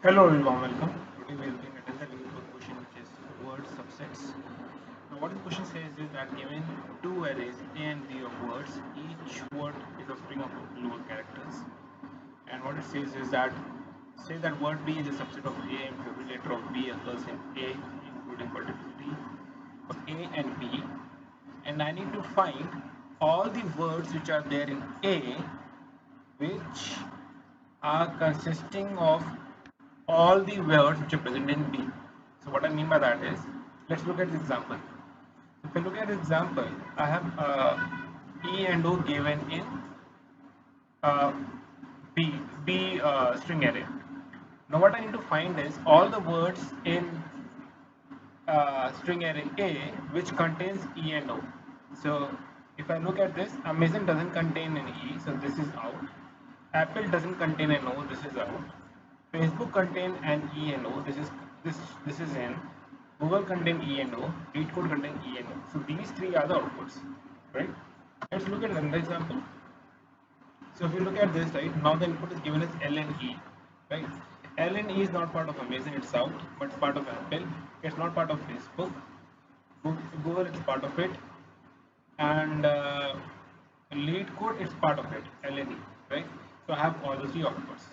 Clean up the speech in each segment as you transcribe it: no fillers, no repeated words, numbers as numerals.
Hello everyone, welcome. Today we are looking at another new question which is word subsets. Now what the question says is that given two arrays A and B of words, each word is a string of lower characters. And what it says is that say that word B is a subset of A and every letter of B occurs in A, including particularly A and B. And I need to find all the words which are there in A which are consisting of all the words which are present in B. So what I mean by that is, let's look at the example. If I look at the example, I have E and O given in uh, B string array. Now what I need to find is all the words in string array A which contains E and O. So if I look at this, Amazon doesn't contain an E, so this is out. Apple doesn't contain an O, this is out. Facebook contain an E and O, this is in. Google contain E and O, LeetCode contain E and O. So these three are the outputs, right? Let's look at another example. So if you look at this, right, now the input is given as L and E, right? L and E is not part of Amazon, it's out, but it's part of Apple. It's not part of Facebook. Google is part of it, and lead code is part of it, LNE, right? So I have all the three outputs.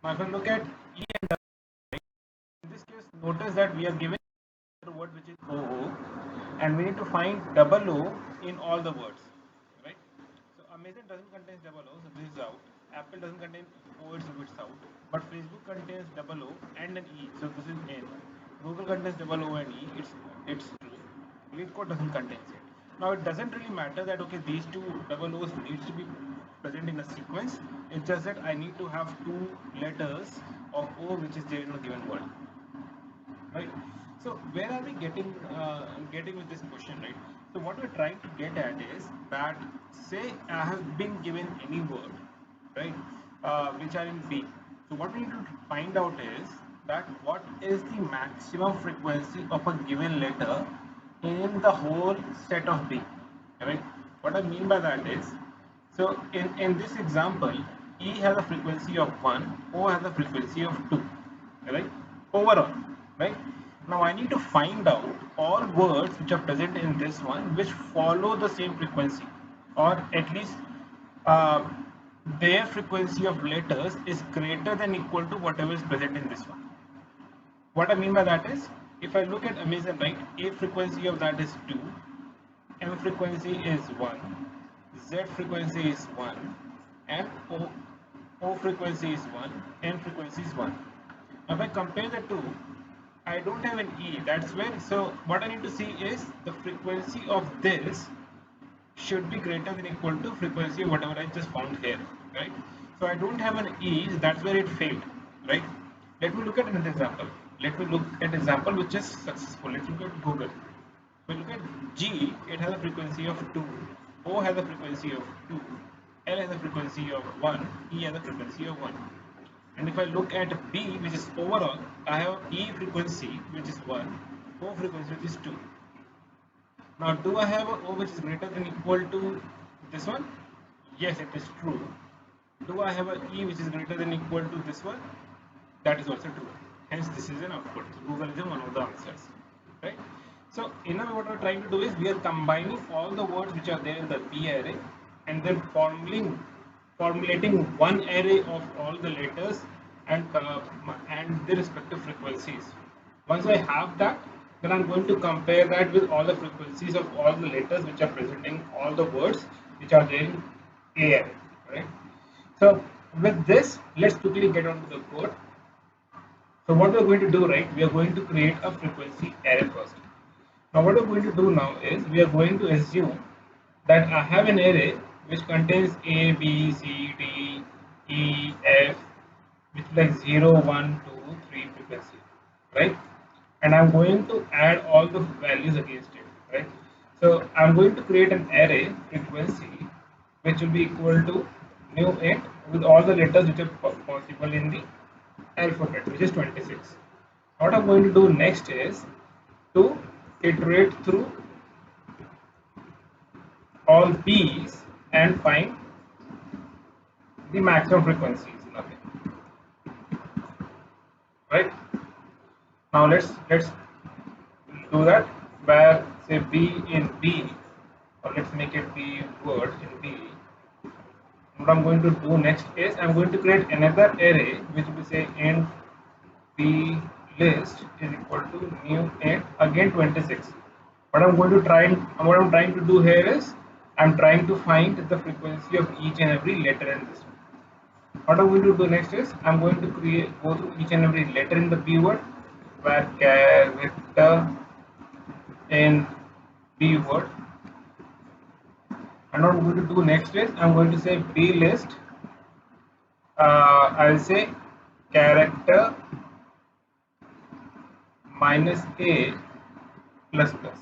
Now if I look at E and W, in this case, notice that we are given the word which is OO, and we need to find double O in all the words, right? So Amazon doesn't contain double O, so this is out. Apple doesn't contain O, so it's out. But Facebook contains double O and an E, so this is in. Google contains double O and E, it's true. LeetCode doesn't contain it. Now it doesn't really matter that okay these two double O's needs to be present in a sequence. It's just that I need to have two letters of O which is there in a given word, right? So where are we getting with this question, right? So what we're trying to get at is that say I have been given any word, right, which are in B. So what we need to find out is that what is the maximum frequency of a given letter in the whole set of B, right? What I mean by that is, so in this example, E has a frequency of 1, O has a frequency of 2, right? Overall, right? Now I need to find out all words which are present in this one which follow the same frequency, or at least uh, their frequency of letters is greater than equal to whatever is present in this one. What I mean by that is, if I look at Amazon, right, A frequency of that is 2, M frequency is 1, Z frequency is 1, and O frequency is 1, N frequency is 1. Now if I compare the two, I don't have an E, that's where, so what I need to see is the frequency of this should be greater than equal to frequency of whatever I just found here, right? So I don't have an E, that's where it failed, right? Let me look at another example. Let me look at example which is successful. Let's look at Google. If we look at G, it has a frequency of 2, O has a frequency of 2, L has a frequency of 1, E has a frequency of 1. And if I look at B, which is overall, I have E frequency which is 1, O frequency which is 2. Now, do I have a O which is greater than equal to this one? Yes, it is true. Do I have a E which is greater than equal to this one? That is also true. Hence, this is an output. So Google is one of the answers, right? So, in a way, what we're trying to do is we are combining all the words which are there in the B array and then formulating one array of all the letters and their respective frequencies. Once I have that, then I'm going to compare that with all the frequencies of all the letters which are presenting all the words which are there in A array, right? So with this, let's quickly get on to the code. So what we're going to do, right, we are going to create a frequency array first. Now what we're going to do now is we are going to assume that I have an array which contains A, B, C, D, E, F, which is like 0, 1, 2, 3 frequency, right? And I'm going to add all the values against it, right? So I'm going to create an array frequency which will be equal to new int with all the letters which are possible in the alphabet, which is 26. What I'm going to do next is to iterate through all B's and find the maximum frequencies. Nothing. Now let's do that, where say b in b, or let's make it b word in b. What I'm going to do next is I'm going to create another array which will say int b list is equal to new int again 26. What I'm trying to do here is I'm trying to find the frequency of each and every letter in this one. What I'm going to do next is I'm going to go through each and every letter in the b word, where character in b word, and what I'm going to do next is I'm going to say b list, I'll say character minus a plus plus.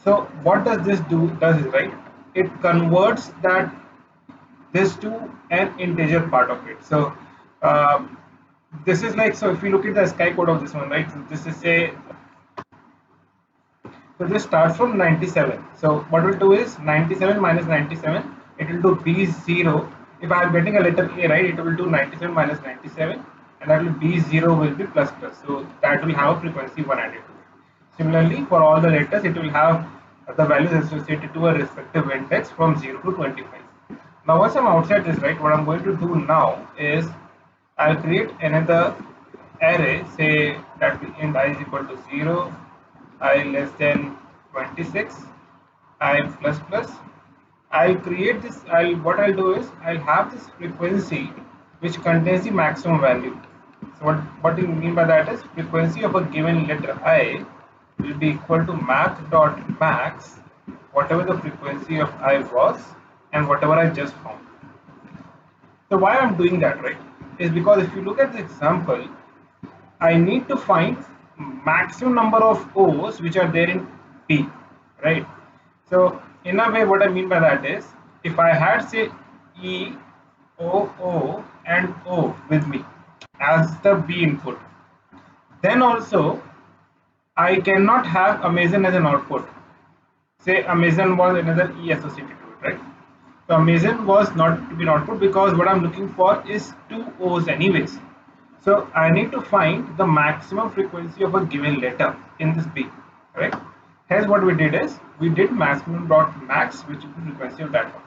So what does this do? Does is right. It converts that this to an integer part of it. So uh, this is like, so if you look at the SKY code of this one, right? So this is say, so this starts from 97. So what we'll do is 97 minus 97. It will do B0. If I am getting a letter A, right, it will do 97 minus 97, and that will B0 will be plus plus. So that will have a frequency 1 added to it. Similarly, for all the letters, it will have the values associated to a respective index from 0 to 25. Now, once I'm outside this, right, what I'm going to do now is I'll create another array, say that int I is equal to 0, I less than 26, I plus plus. I'll create this, what I'll do is I'll have this frequency which contains the maximum value. So what do you mean by that is frequency of a given letter I will be equal to max, whatever the frequency of I was and whatever I just found. So why I'm doing that, right, is because if you look at the example, I need to find maximum number of O's which are there in P, right? So in a way, what I mean by that is, if I had say E, O, and O with me as the B input, then also I cannot have Amazon as an output. Say Amazon was another E associated to it, right? So Amazon was not to be an output because what I'm looking for is two O's anyways. So I need to find the maximum frequency of a given letter in this B, right? Here's what we did is we did maximum dot max, which is the frequency of that one.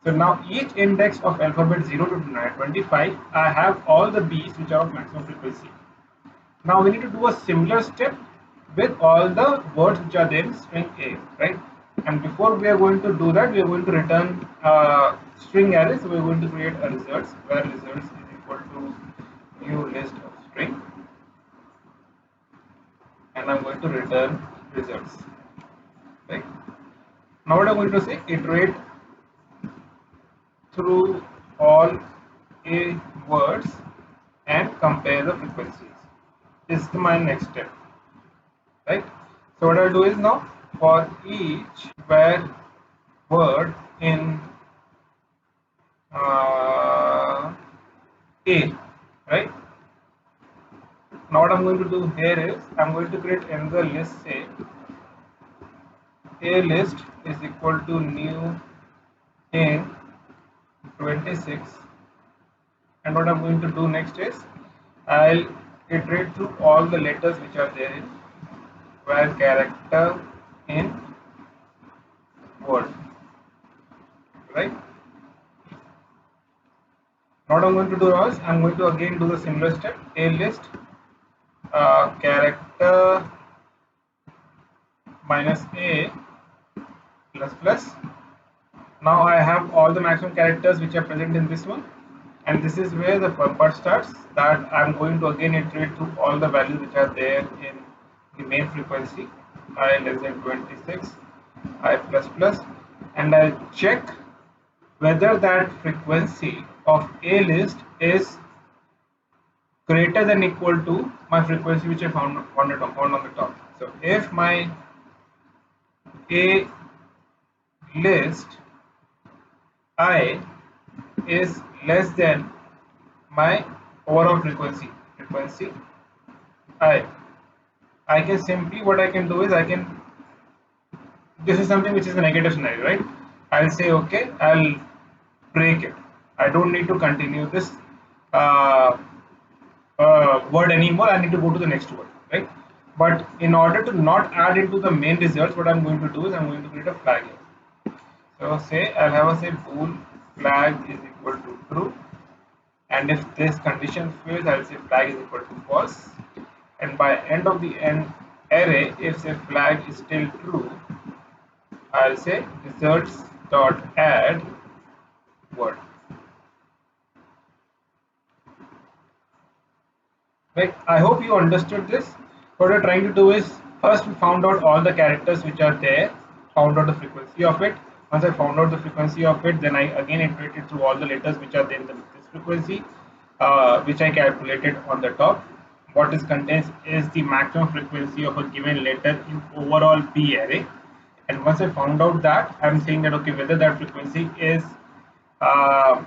So now each index of alphabet 0 to 25, I have all the B's which are of maximum frequency. Now we need to do a similar step with all the words which are there in string A, right? And before we are going to do that, we are going to return string array. So we are going to create a results, where results is equal to new list of string, and I'm going to return results, right? Now what I'm going to say, iterate through all A words and compare the frequencies. This is my next step, right? So what I'll do is now for each where word in A, right? Now what I'm going to do here is I'm going to create another list. Say A list is equal to new in 26, and what I'm going to do next is I'll iterate through all the letters which are there in where character in word, right? Now what I'm going to do is I'm going to again do the similar step, A list character minus A plus plus. Now I have all the maximum characters which are present in this one, and this is where the fun part starts, that I'm going to again iterate through all the values which are there in the main frequency, I less than 26, I plus plus, and I'll check whether that frequency of A list is greater than equal to my frequency which I found on the top. So if my A list I is less than my overall frequency I, I can simply, what I can do is I can, this is something which is a negative scenario, right? I'll say okay, I'll break it. I don't need to continue this uh, word anymore. I need to go to the next word. right? But in order to not add into the main results, what I'm going to do is I'm going to create a flag here. So say I'll have a say bool flag is equal to true, and if this condition fails, I'll say flag is equal to false. And by end of the end array, if say flag is still true, I'll say results dot add word. Right? I hope you understood this. What we're trying to do is first we found out all the characters which are there, found out the frequency of it. Once I found out the frequency of it, then I again iterated through all the letters which are there in this frequency, which I calculated on the top. What is contains is the maximum frequency of a given letter in overall P array. And once I found out that, I'm saying that okay, whether that frequency is uh,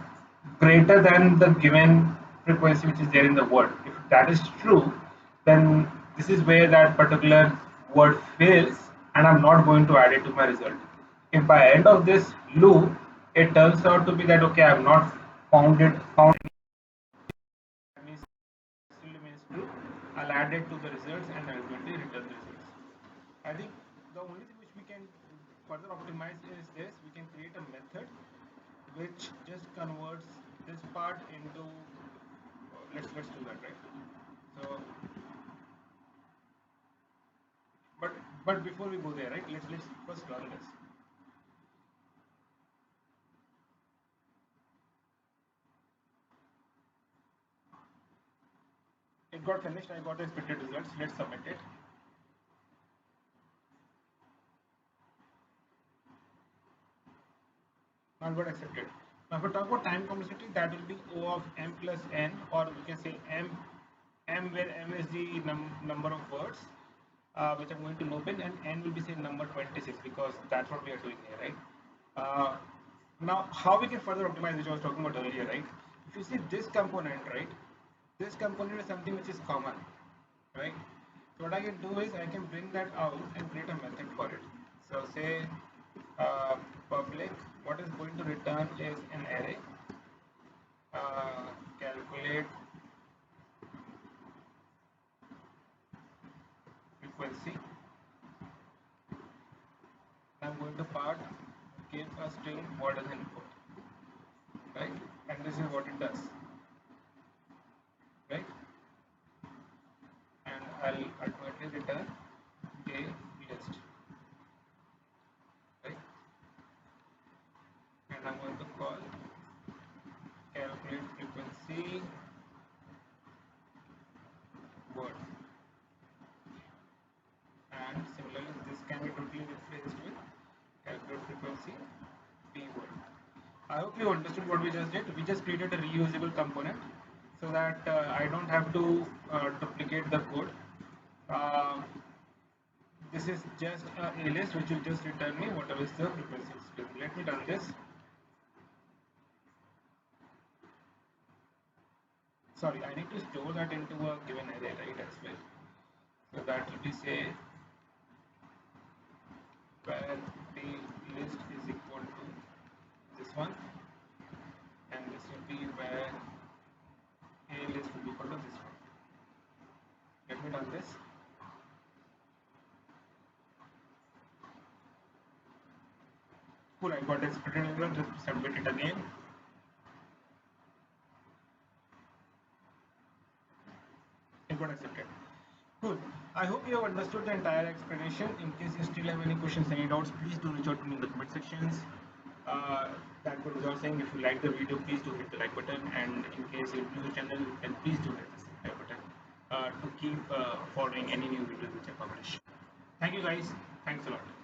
greater than the given frequency which is there in the word. If that is true, then this is where that particular word fails, and I'm not going to add it to my result. If by end of this loop it turns out to be that okay, I have not found means still remains true, I'll add it to the results and ultimately return the results. I think the only thing which we can further optimize is this: we can create a method which just converts this part into let's do that, right? So but before we go there, right, let's first run this. It got finished, I got the expected results. Let's submit it. Now got accepted. Now if we talk about time complexity, that will be O of m plus n, or we can say m where m is the number of words which I'm going to open, and n will be say number 26 because that's what we are doing here, right? Uh, Now how we can further optimize, which I was talking about earlier, right? If you see this component, right, this component is something which is common, right? So what I can do is I can bring that out and create a method for it. So say public, what is going to return is an array, calculate frequency. I'm going to part give a string what is input, right? And this is what it does, right? And I'll ultimately return a list, right? And I'm going to call calculate frequency word, and similarly this can be totally replaced with calculate frequency p word. I hope you understood what we just did. We just created a reusable component so that I don't have to duplicate the code. Uh, this is just a list which will just return me whatever is the frequency. Let me run this. Sorry, I need to store that into a given array, right, as well. So that will be say where the list is equal to this one, and this will be where a list will be equal to this one. Let me run this. Cool, I got this printed result. Just submit it again. It got accepted. Cool. I hope you have understood the entire explanation. In case you still have any questions, any doubts, please do reach out to me in the comment sections. That goes without saying, if you like the video, please do hit the like button, and in case you're new to the channel, then please do hit the subscribe button to keep following any new videos which I publish. Thank you guys. Thanks a lot.